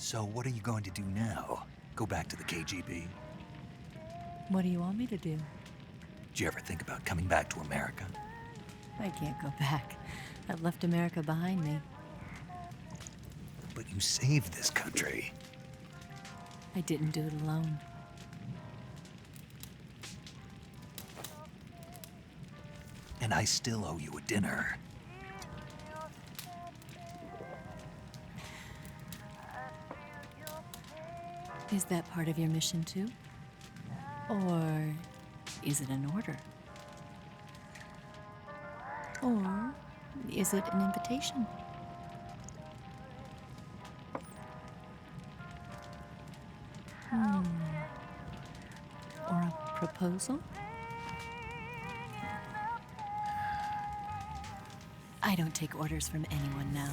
So what are you going to do now? Go back to the KGB? What do you want me to do? Did you ever think about coming back to America? I can't go back. I've left America behind me. But you saved this country. I didn't do it alone. And I still owe you a dinner. Is that part of your mission too? Or is it an order? Or is it an invitation? Or a proposal? I don't take orders from anyone now.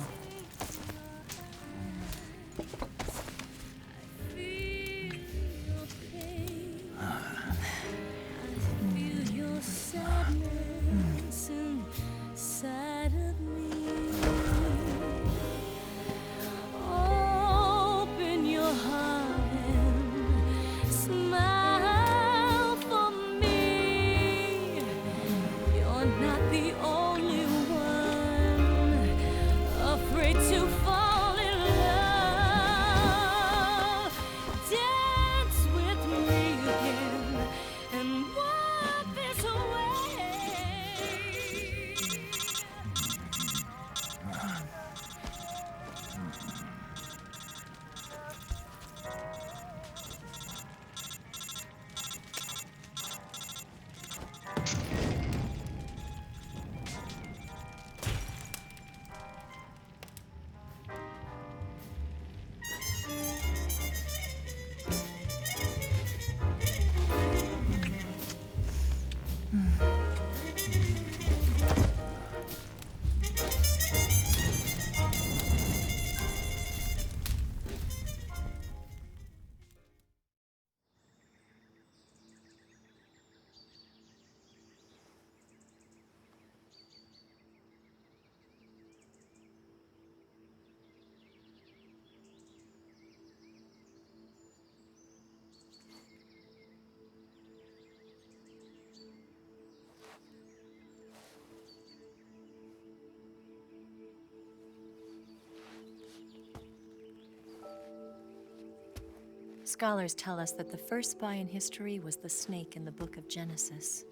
Scholars tell us that the first spy in history was the snake in the book of Genesis.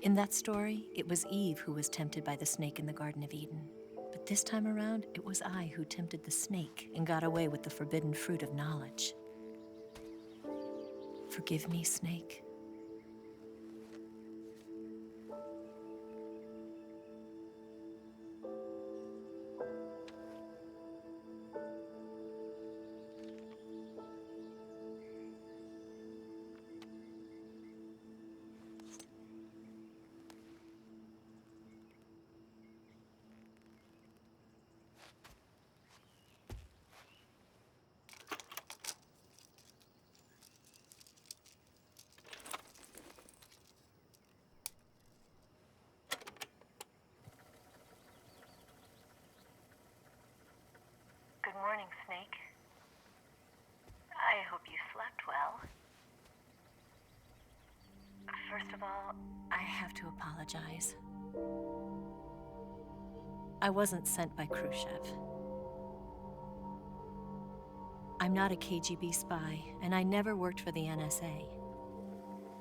In that story, it was Eve who was tempted by the snake in the Garden of Eden. But this time around, it was I who tempted the snake and got away with the forbidden fruit of knowledge. Forgive me, snake. Good morning, Snake. I hope you slept well. First of all, I have to apologize. I wasn't sent by Khrushchev. I'm not a KGB spy, and I never worked for the NSA.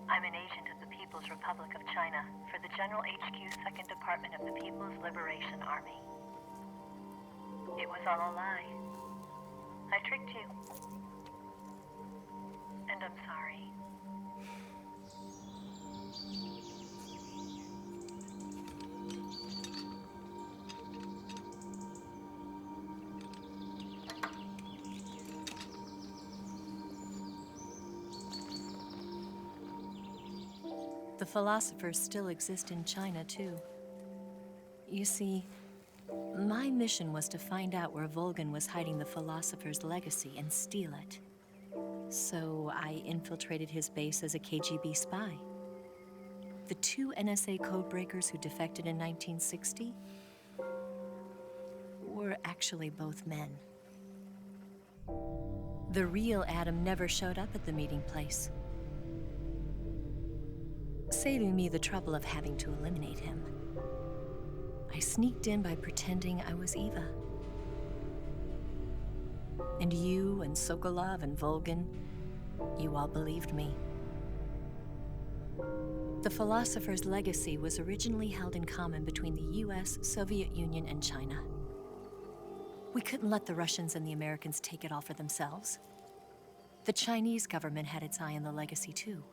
I'm an agent of the People's Republic of China for the General HQ 2nd Department of the People's Liberation Army. It was all a lie. I tricked you. And I'm sorry. The philosophers still exist in China, too. You see, my mission was to find out where Volgin was hiding the philosopher's legacy and steal it. So I infiltrated his base as a KGB spy. The two NSA codebreakers who defected in 1960 were actually both men. The real Adam never showed up at the meeting place, saving me the trouble of having to eliminate him. I sneaked in by pretending I was Eva. And you and Sokolov and Volgin, you all believed me. The philosopher's legacy was originally held in common between the US, Soviet Union, and China. We couldn't let the Russians and the Americans take it all for themselves. The Chinese government had its eye on the legacy too.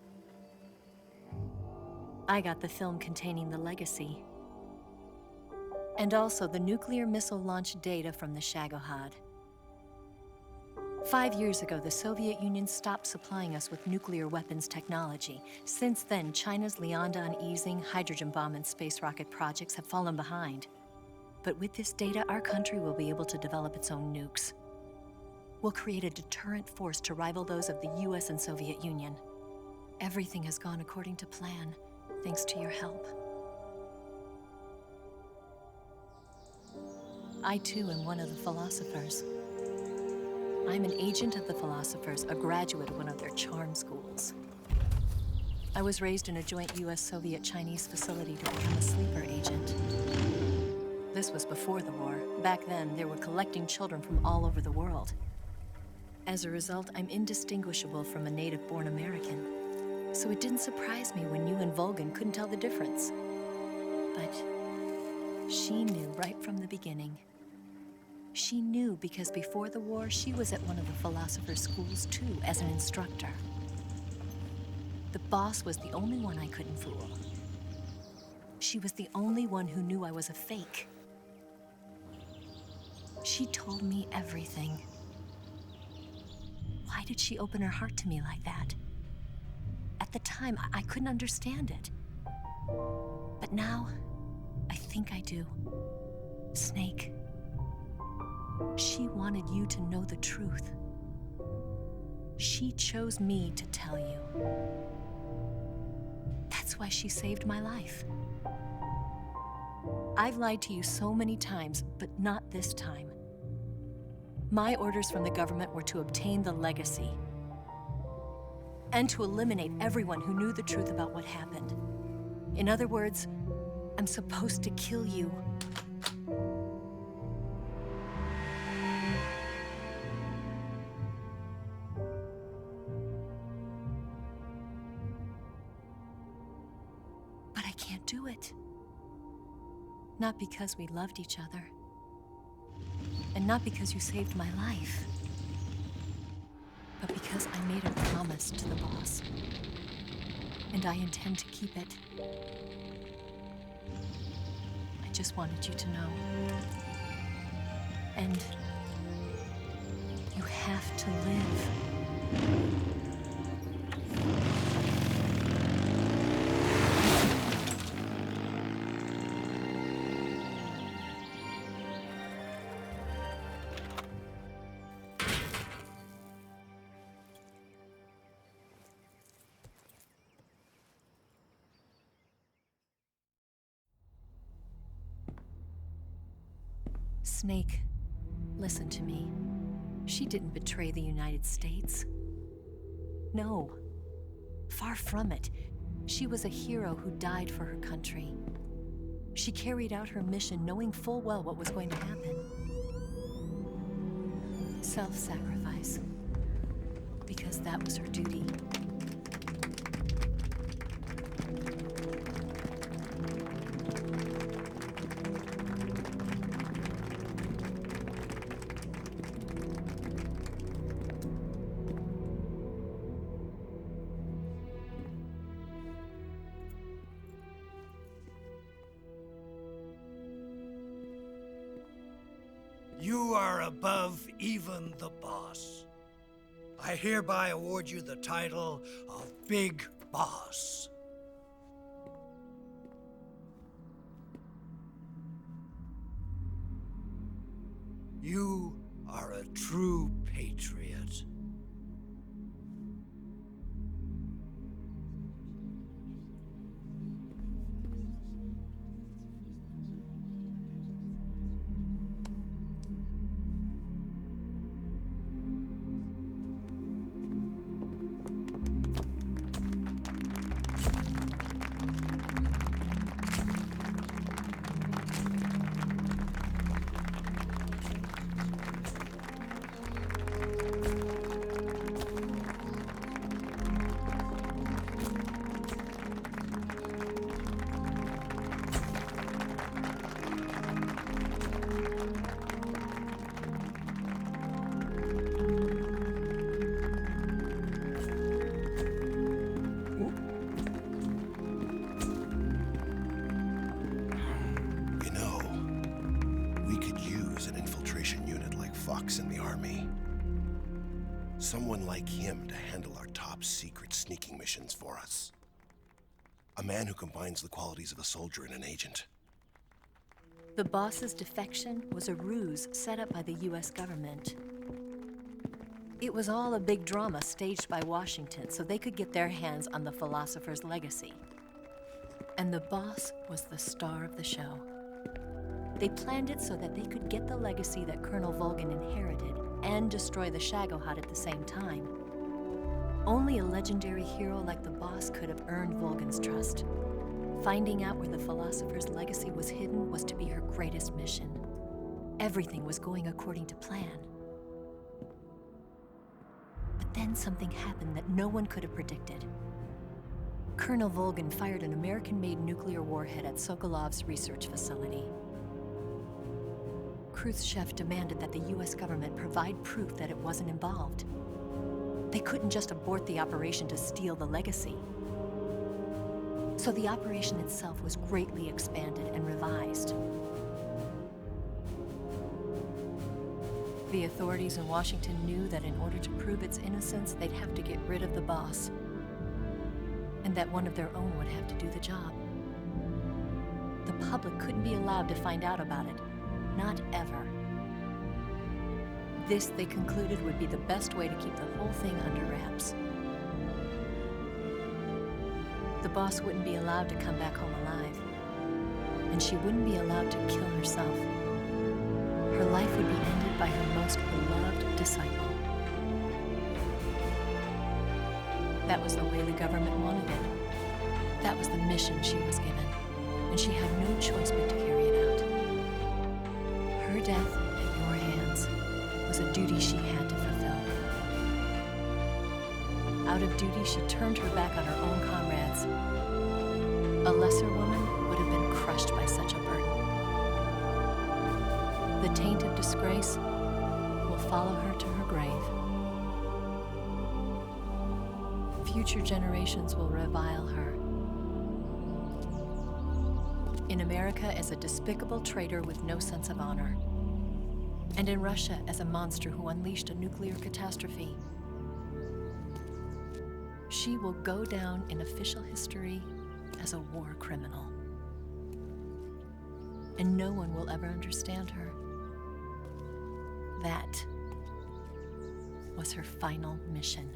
I got the film containing the legacy, and also the nuclear missile launch data from the Shagohod. 5 years ago, the Soviet Union stopped supplying us with nuclear weapons technology. Since then, China's Liaodong easing, hydrogen bomb, and space rocket projects have fallen behind. But with this data, our country will be able to develop its own nukes. We'll create a deterrent force to rival those of the US and Soviet Union. Everything has gone according to plan, thanks to your help. I too am one of the philosophers. I'm an agent of the philosophers, a graduate of one of their charm schools. I was raised in a joint US-Soviet-Chinese facility to become a sleeper agent. This was before the war. Back then, they were collecting children from all over the world. As a result, I'm indistinguishable from a native-born American. So it didn't surprise me when you and Volgin couldn't tell the difference. But she knew right from the beginning. She knew because before the war, she was at one of the philosopher's schools too, as an instructor. The boss was the only one I couldn't fool. She was the only one who knew I was a fake. She told me everything. Why did she open her heart to me like that? At the time, I couldn't understand it. But now, I think I do. Snake. She wanted you to know the truth. She chose me to tell you. That's why she saved my life. I've lied to you so many times, but not this time. My orders from the government were to obtain the legacy and to eliminate everyone who knew the truth about what happened. In other words, I'm supposed to kill you. But I can't do it. Not because we loved each other. And not because you saved my life. But because I made a promise to the boss. And I intend to keep it. I just wanted you to know. And you have to live. Snake, listen to me. She didn't betray the United States. No, far from it. She was a hero who died for her country. She carried out her mission knowing full well what was going to happen. Self-sacrifice. Because that was her duty. You are above even the boss. I hereby award you the title of Big Boss. You are a true patriot. use an infiltration unit like Fox in the army. Someone like him to handle our top secret sneaking missions for us. A man who combines the qualities of a soldier and an agent. The boss's defection was a ruse set up by the US government. It was all a big drama staged by Washington so they could get their hands on the philosopher's legacy. And the boss was the star of the show. They planned it so that they could get the legacy that Colonel Volgin inherited and destroy the Shagohod at the same time. Only a legendary hero like the boss could have earned Volgin's trust. Finding out where the philosopher's legacy was hidden was to be her greatest mission. Everything was going according to plan. But then something happened that no one could have predicted. Colonel Volgin fired an American-made nuclear warhead at Sokolov's research facility. Khrushchev demanded that the US government provide proof that it wasn't involved. They couldn't just abort the operation to steal the legacy. So the operation itself was greatly expanded and revised. The authorities in Washington knew that in order to prove its innocence, they'd have to get rid of the boss, and that one of their own would have to do the job. The public couldn't be allowed to find out about it, not ever. This, they concluded, would be the best way to keep the whole thing under wraps. The boss wouldn't be allowed to come back home alive, and she wouldn't be allowed to kill herself. Her life would be ended by her most beloved disciple. That was the way the government wanted it. That was the mission she was given, and she had no choice but to carry it out. Her death at your hands was a duty she had to fulfill. Out of duty, she turned her back on her own comrades. A lesser woman would have been crushed by such a burden. The taint of disgrace will follow her to her grave. Future generations will revile her. In America as a despicable traitor with no sense of honor. And in Russia as a monster who unleashed a nuclear catastrophe. She will go down in official history as a war criminal. And no one will ever understand her. That was her final mission.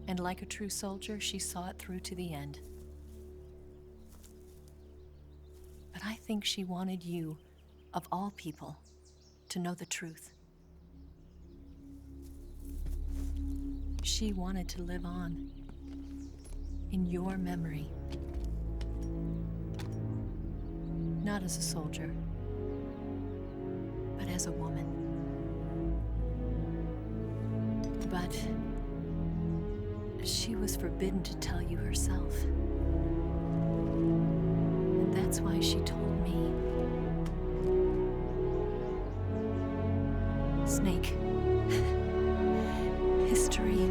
And like a true soldier, she saw it through to the end. But I think she wanted you, of all people, to know the truth. She wanted to live on in your memory. Not as a soldier, but as a woman. But she was forbidden to tell you herself. And that's why she told me. Snake, history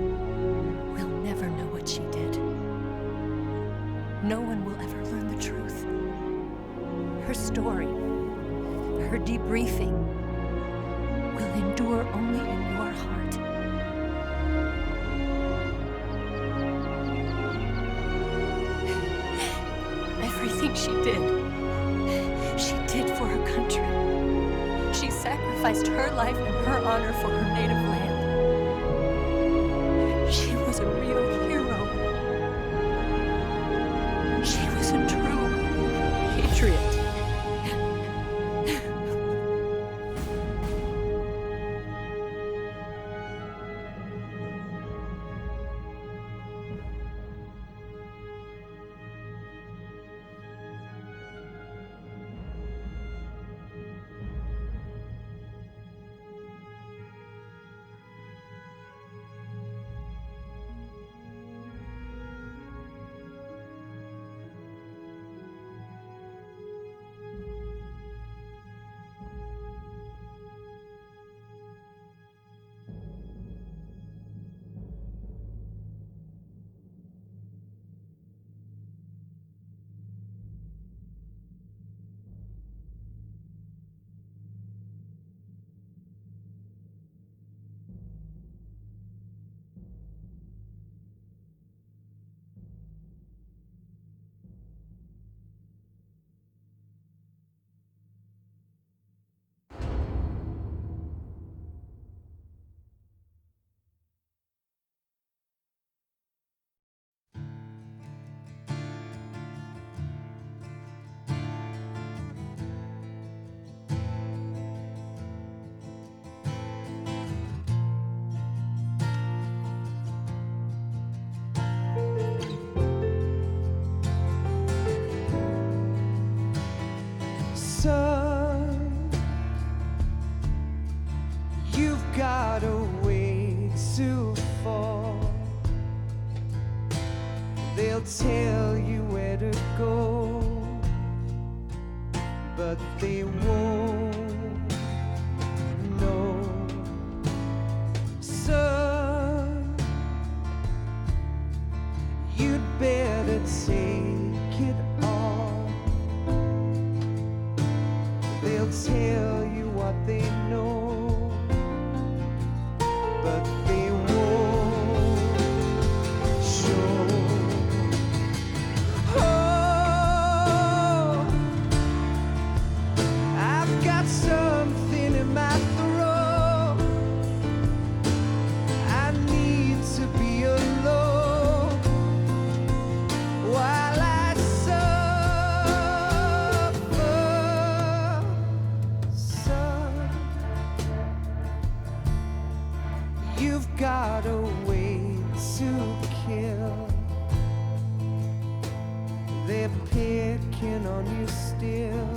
will never know what she did. No one will ever learn the truth. Her story, her debriefing, will endure only in your heart. Everything she did for her country. She sacrificed her life and her honor for her native land. She was a real hero. She was a true patriot. Son, you've got a way to fall. They'll tell you where to go, but they won't know. Son, you'd better take it all. They'll tell you what they know, but they won't show. Oh, I've got something in my throat. I need to be alone while I suffer. Son, you've got a way to kill. They're picking on you still,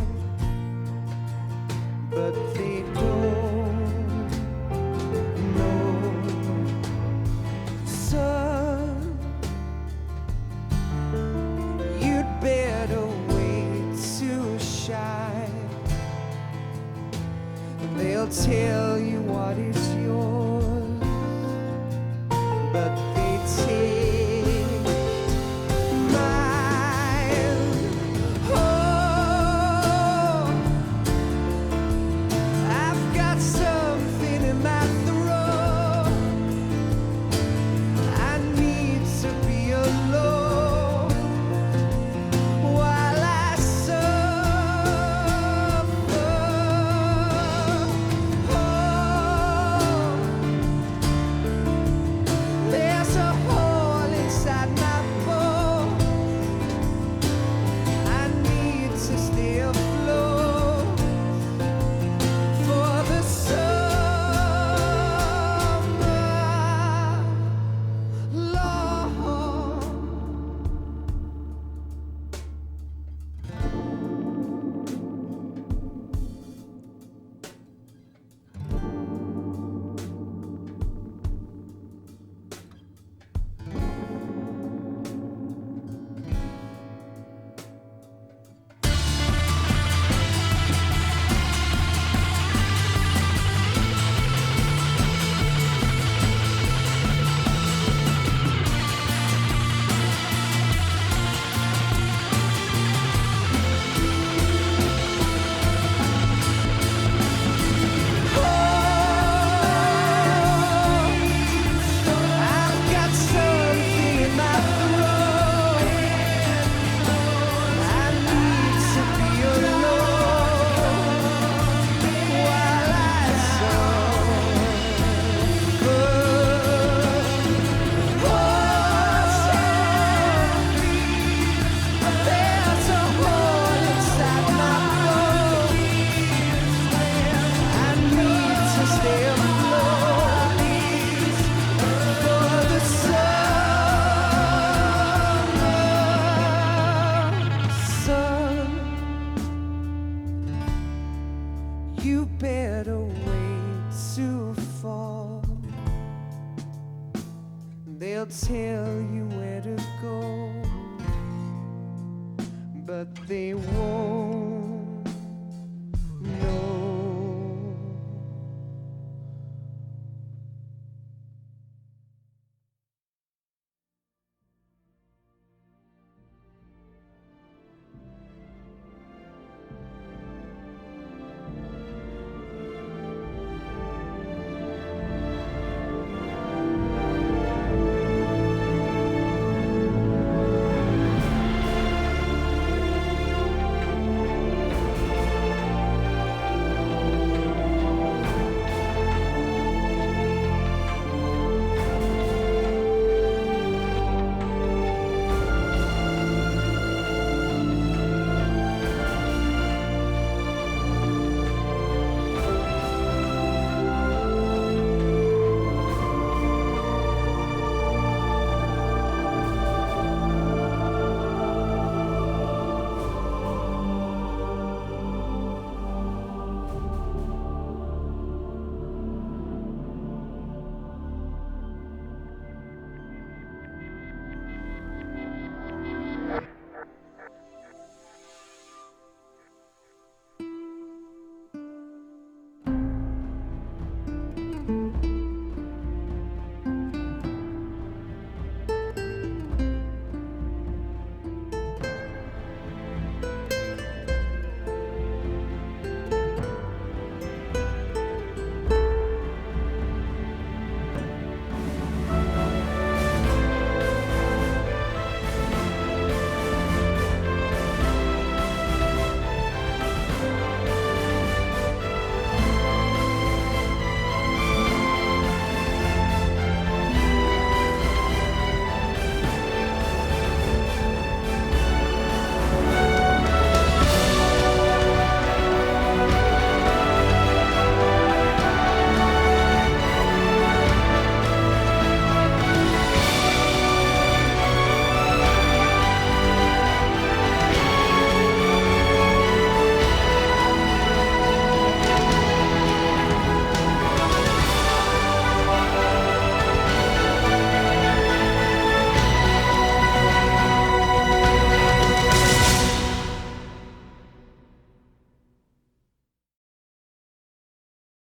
but they don't know. Son, you'd better wait to shine. They'll tell you what is yours, but they take mine. Oh, I've got something in my throat. I need to be alone while I suffer. Oh, there's a hole inside my bones. I need to stay afloat for the summer, Lord. I've got something in my throat. I need to be alone while I suffer. Oh, there's a hole inside my bones. I need to stay afloat for the summer. Son, you better wait to fall. They'll tell you where to go, but they won't